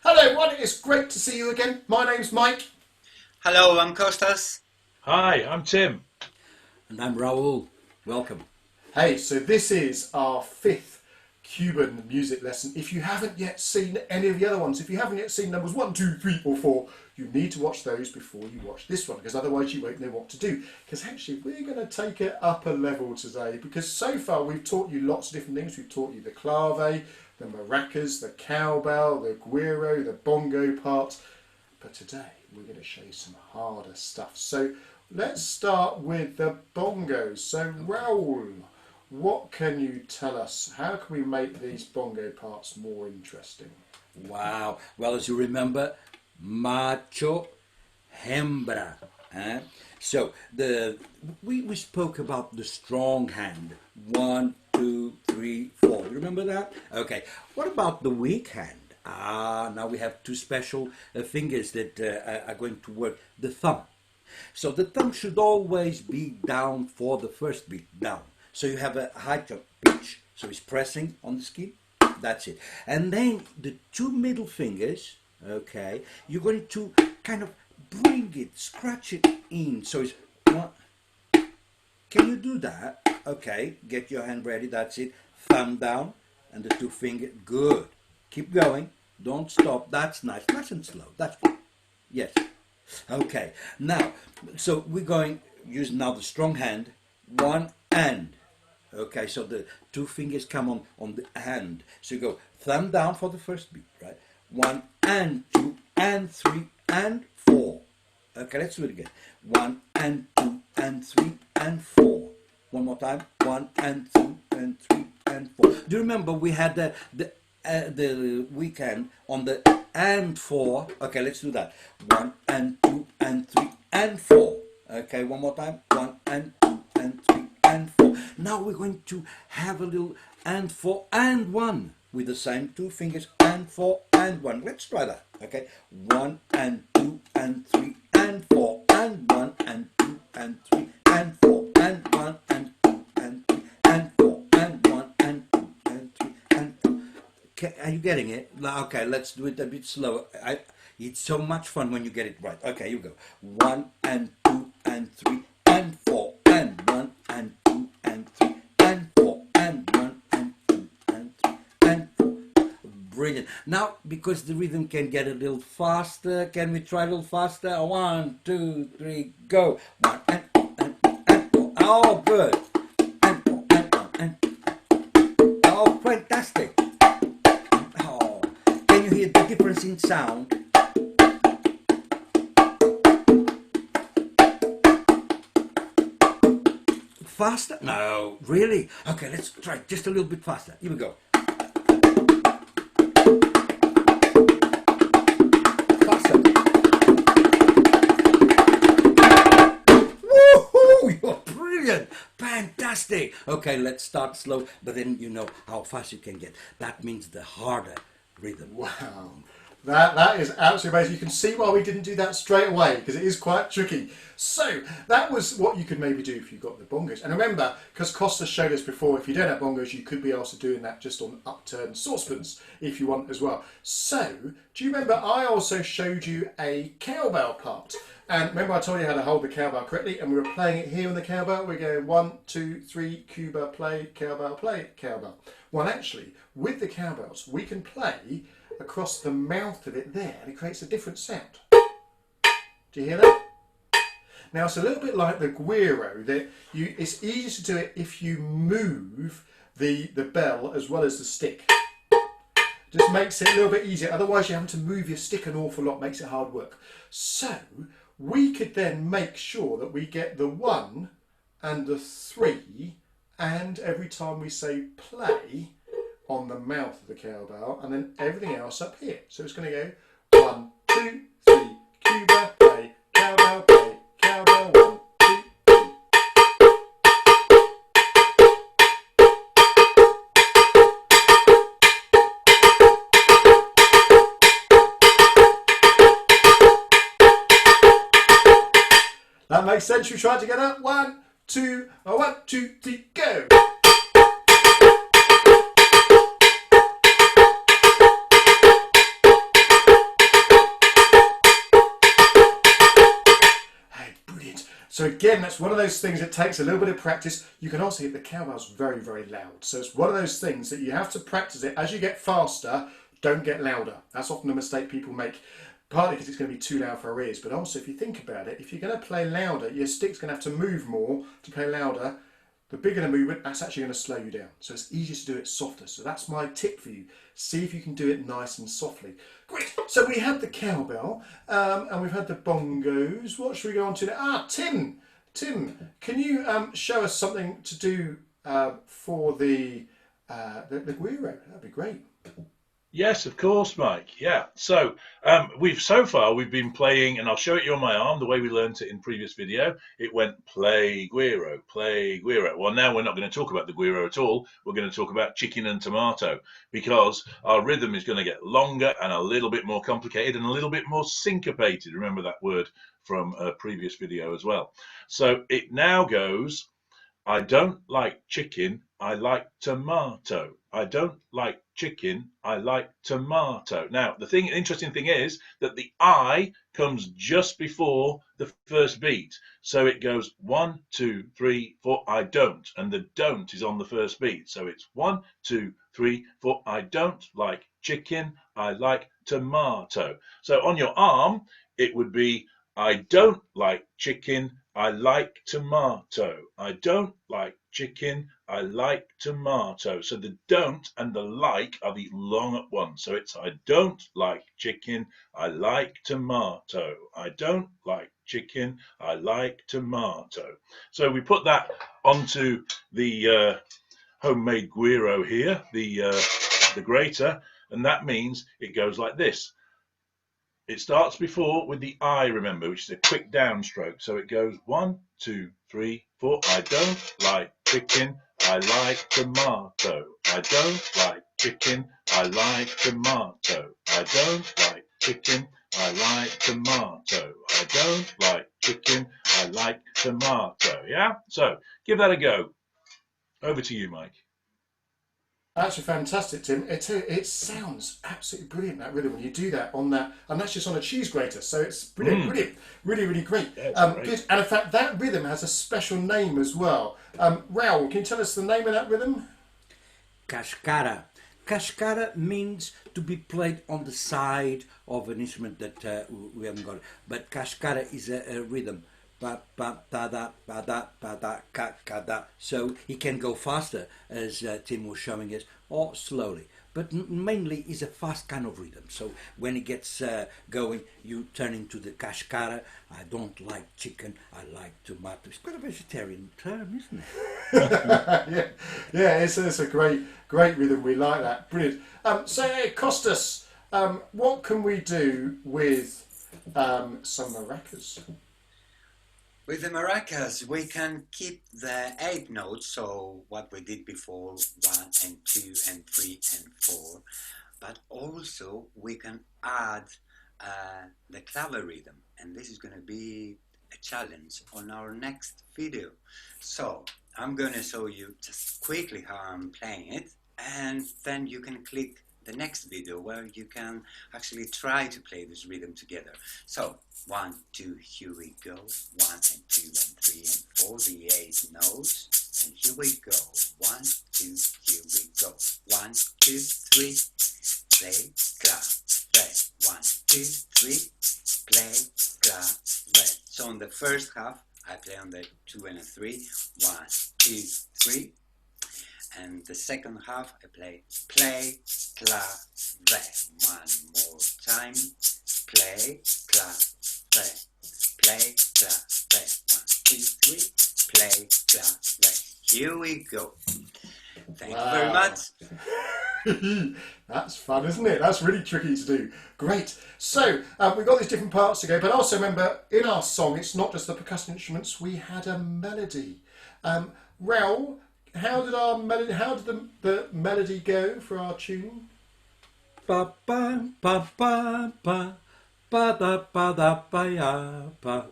Hello everyone, it's great to see you again. My name's Mike. Hello, I'm Kostas. Hi, I'm Tim. And I'm Raul. Welcome. Hey, so this is our fifth Cuban music lesson. If you haven't yet seen any of the other ones, if you haven't yet seen numbers 1, 2, 3 or 4, you need to watch those before you watch this one, because otherwise you won't know what to do. Because actually we're going to take it up a level today, because so far we've taught you lots of different things. We've taught you the clave, the maracas, the cowbell, the guiro, the bongo parts. But today we're going to show you some harder stuff. So let's start with the bongos. So Raul, what can you tell us? How can we make these bongo parts more interesting? Wow. Well, as you remember, macho, hembra. So we spoke about the strong hand. 1, 2, 3, 4. You remember that? Okay. What about the weak hand? Now we have two special fingers that are going to work. The thumb. So the thumb should always be down for the first beat, down. So you have a high jump pitch. So it's pressing on the skin. That's it. And then the two middle fingers, okay, you're going to kind of bring it, scratch it in. So it's one. Can you do that? Okay, get your hand ready. That's it. Thumb down and the two fingers. Good. Keep going. Don't stop. That's nice. Nice and slow. That's good. Yes. Okay. Now, so we're going use now the strong hand. One and. Okay, so the two fingers come on the hand. So you go thumb down for the first beat, right? 1 and 2 and 3 and 4. Okay, let's do it again. 1 and 2 and 3 and 4. One more time. 1 and 2 and 3 and 4. Do you remember we had the weekend on the and 4? Okay, let's do that. 1 and 2 and 3 and 4. Okay, one more time. 1 and 2 and 3 and 4. Now we're going to have a little and 4 and 1 with the same two fingers, and 4 and 1. Let's try that. Okay, 1 and 2 and 3 and 4 and 1 and 2 and 3 and 4 and 1 and 2 and 3 and 4 and 1 and 2 and 3 and 4. Okay, are you getting it? Okay, let's do it a bit slower. It's so much fun when you get it right. Okay, you go. 1 and 2 and 3 and 4 and 1 and 2 and 3 and 4 and 1 and 2 and 3 and 4. Brilliant. Now, because the rhythm can get a little faster, can we try a little faster? 1, 2, 3, go. 1 and 2 and 4. Oh, good. And 4 and 1 and oh, fantastic. Oh, can you hear the difference in sound? Faster? No, really? Okay, let's try just a little bit faster. Here we go. Faster. Woohoo! You're brilliant! Fantastic! Okay, let's start slow, but then you know how fast you can get. That means the harder rhythm. Wow. That is absolutely amazing. You can see why we didn't do that straight away, because it is quite tricky. So that was what you could maybe do if you got the bongos. And remember, because Costa showed us before, if you don't have bongos, you could be also doing that just on upturned saucepans if you want as well. So, do you remember I also showed you a cowbell part? And remember I told you how to hold the cowbell correctly, and we were playing it here on the cowbell. We go 1, 2, 3, Cuba, play, cowbell. Well, actually, with the cowbells, we can play across the mouth of it there, and it creates a different sound. Do you hear that? Now it's a little bit like the guiro, that it's easier to do it if you move the bell as well as the stick. Just makes it a little bit easier. Otherwise you have to move your stick an awful lot, makes it hard work. So we could then make sure that we get the 1 and the 3, and every time we say play, on the mouth of the cowbell, and then everything else up here. So it's going to go 1, 2, 3, Cuba, play, cowbell, 1, 2, 3. That makes sense. You try it together. 1, 2, 1, 2, 3, go. So again, that's one of those things that takes a little bit of practice. You can also hit the cowbells very, very loud. So it's one of those things that you have to practice it. As you get faster, don't get louder. That's often a mistake people make, partly because it's going to be too loud for our ears, but also if you think about it, if you're going to play louder, your stick's going to have to move more to play louder. The bigger the movement, that's actually going to slow you down. So it's easier to do it softer. So that's my tip for you. See if you can do it nice and softly. Great. So we had the cowbell and we've had the bongos. What should we go on to now? Tim, can you show us something to do for the guiro? That'd be great. Yes, of course, Mike. Yeah. So we've been playing, and I'll show it you on my arm the way we learned it in previous video. It went play guiro, play guiro. Well, now we're not going to talk about the guiro at all. We're going to talk about chicken and tomato, because our rhythm is going to get longer and a little bit more complicated and a little bit more syncopated. Remember that word from a previous video as well. So it now goes, I don't like chicken, I like tomato. I don't like chicken, I like tomato. Now, the interesting thing is that the I comes just before the first beat. So it goes 1, 2, 3, 4, I don't. And the don't is on the first beat. So it's 1, 2, 3, 4, I don't like chicken, I like tomato. So on your arm, it would be, I don't like chicken, I like tomato. I don't like chicken, I like tomato. So the don't and the like are the long at once. So it's I don't like chicken, I like tomato. I don't like chicken, I like tomato. So we put that onto the homemade guiro here, the grater, and that means it goes like this. It starts before with the I, remember, which is a quick downstroke. So it goes 1, 2, 3, 4. I don't like chicken, I like tomato. I don't like chicken, I like tomato. I don't like chicken, I like tomato. I don't like chicken, I like tomato. Yeah? So give that a go. Over to you, Mike. Actually, fantastic, Tim. It sounds absolutely brilliant, that rhythm, when you do that on that, and that's just on a cheese grater. So it's brilliant, really, really great. Yeah, great. Good. And in fact, that rhythm has a special name as well. Raoul, can you tell us the name of that rhythm? Cascara. Cascara means to be played on the side of an instrument that we haven't got. But cascara is a rhythm. Ba, ba, da, da, ba, da, ba, da, ka, ka, da. So he can go faster, as Tim was showing us, or slowly. But mainly is a fast kind of rhythm. So when it gets going, you turn into the cascara. I don't like chicken, I like tomato. It's quite a vegetarian term, isn't it? yeah, it's a great rhythm. We like that. Brilliant. So, Costas, what can we do with some maracas? With the maracas, we can keep the 8 notes, so what we did before, 1 and 2 and 3 and 4, but also we can add the clave rhythm, and this is going to be a challenge on our next video. So I'm going to show you just quickly how I'm playing it, and then you can click the next video where you can actually try to play this rhythm together. So 1, 2, here we go. 1 and 2 and 3 and 4, the 8 notes. And here we go. 1, 2, here we go. 1, 2, 3, play, clave. 1, 2, 3, play, clave. So on the first half, I play on the 2 and a 3. 1, 2, 3. And the second half, I play, clave. One more time. Play, clave. Play, clave. 1, 2, 3. Play, clave. Here we go. Thank you very much. That's fun, isn't it? That's really tricky to do. Great. So we've got these different parts to go, but also remember, in our song, it's not just the percussion instruments. We had a melody. Raoul, how did the melody go for our tune? Pa pa pa pa pa pa da pa da pa ya pa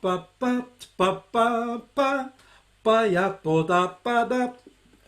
pa pa pa pa pa pa ya po da pa da.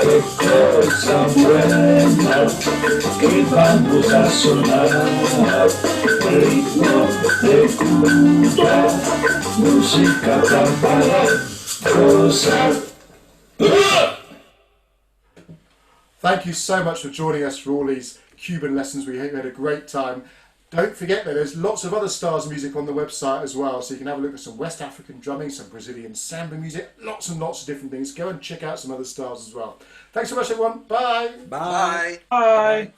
qué cosa buena que vamos a sonar. Ritmo de Cuba, música para gozar. Thank you so much for joining us for all these Cuban lessons. We hope you had a great time. Don't forget that there's lots of other styles of music on the website as well, so you can have a look at some West African drumming, some Brazilian samba music, lots and lots of different things. Go and check out some other styles as well. Thanks so much, everyone. Bye. Bye. Bye. Bye.